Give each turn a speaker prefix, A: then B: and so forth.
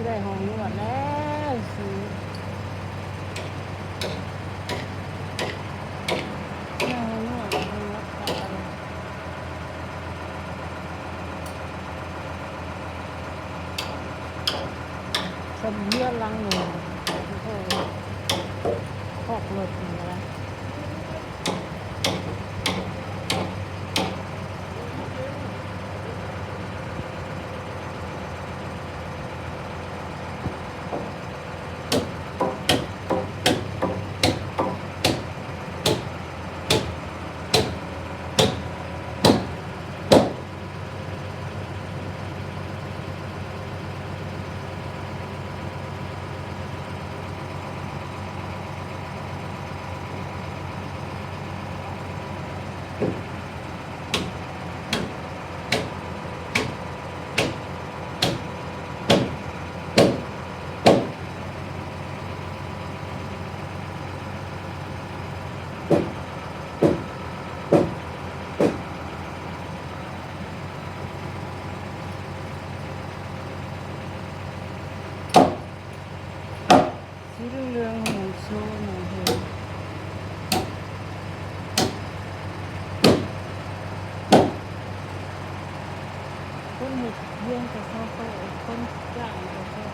A: ได้ห้องนวดแล้วสิได้ห้องนวดห้องนวดกันสมเยื่อลังหนึ่งโอ้โหพอกรถนี่นะสีเหลืองๆของโซ่หน่อยเถอะคนเห็ดเลี้ยงกับเขาคนจ้างกับเขา